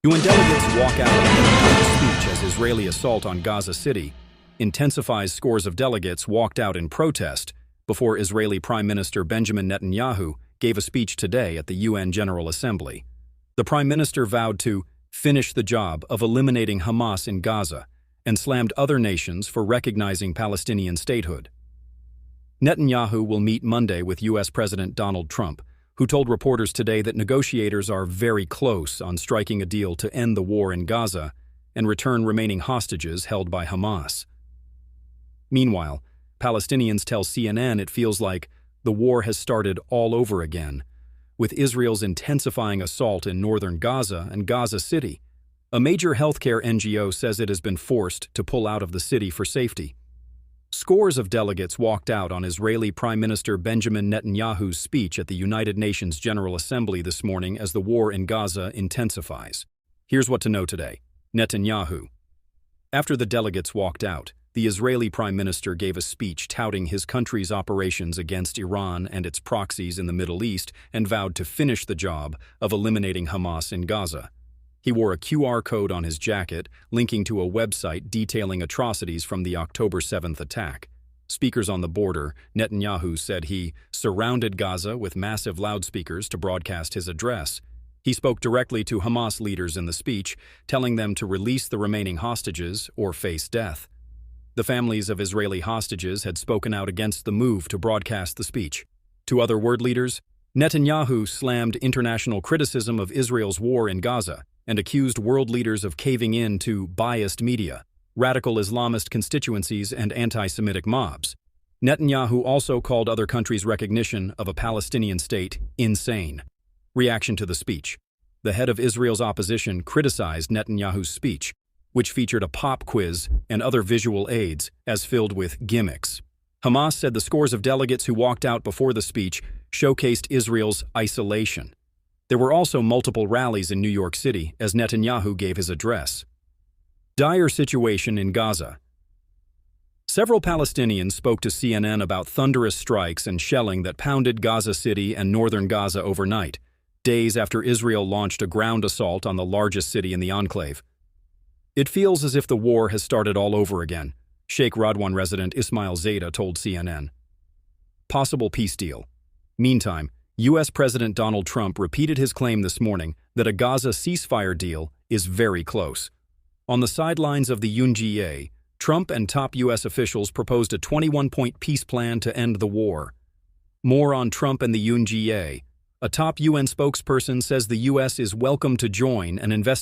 UN delegates walk out in Netanyahu's speech as Israeli assault on Gaza City. Intensifies. Scores of delegates walked out in protest before Israeli Prime Minister Benjamin Netanyahu gave a speech today at the UN General Assembly. The Prime Minister vowed to finish the job of eliminating Hamas in Gaza and slammed other nations for recognizing Palestinian statehood. Netanyahu will meet Monday with U.S. President Donald Trump, who told reporters today that negotiators are very close on striking a deal to end the war in Gaza and return remaining hostages held by Hamas. Meanwhile, Palestinians tell CNN it feels like the war has started all over again, with Israel's intensifying assault in northern Gaza and Gaza City. A major healthcare NGO says it has been forced to pull out of the city for safety. Scores of delegates walked out on Israeli Prime Minister Benjamin Netanyahu's speech at the United Nations General Assembly this morning as the war in Gaza intensifies. Here's what to know today. Netanyahu. After the delegates walked out, the Israeli Prime Minister gave a speech touting his country's operations against Iran and its proxies in the Middle East and vowed to finish the job of eliminating Hamas in Gaza. He wore a QR code on his jacket, linking to a website detailing atrocities from the October 7th attack. Speakers on the border, Netanyahu said he surrounded Gaza with massive loudspeakers to broadcast his address. He spoke directly to Hamas leaders in the speech, telling them to release the remaining hostages or face death. The families of Israeli hostages had spoken out against the move to broadcast the speech. To other word leaders, Netanyahu slammed international criticism of Israel's war in Gaza and accused world leaders of caving in to biased media, radical Islamist constituencies, and anti-Semitic mobs. Netanyahu also called other countries' recognition of a Palestinian state insane. Reaction to the speech. The head of Israel's opposition criticized Netanyahu's speech, which featured a pop quiz and other visual aids as filled with gimmicks. Hamas said the scores of delegates who walked out before the speech showcased Israel's isolation. There were also multiple rallies in New York City as Netanyahu gave his address. Dire situation in Gaza. Several Palestinians spoke to CNN about thunderous strikes and shelling that pounded Gaza City and northern Gaza overnight, days after Israel launched a ground assault on the largest city in the enclave. It feels as if the war has started all over again, Sheikh Radwan resident Ismail Zada told CNN. Possible peace deal. Meantime, U.S. President Donald Trump repeated his claim this morning that a Gaza ceasefire deal is very close. On the sidelines of the UNGA, Trump and top U.S. officials proposed a 21-point peace plan to end the war. More on Trump and the UNGA. A top UN spokesperson says the U.S. is welcome to join an investigation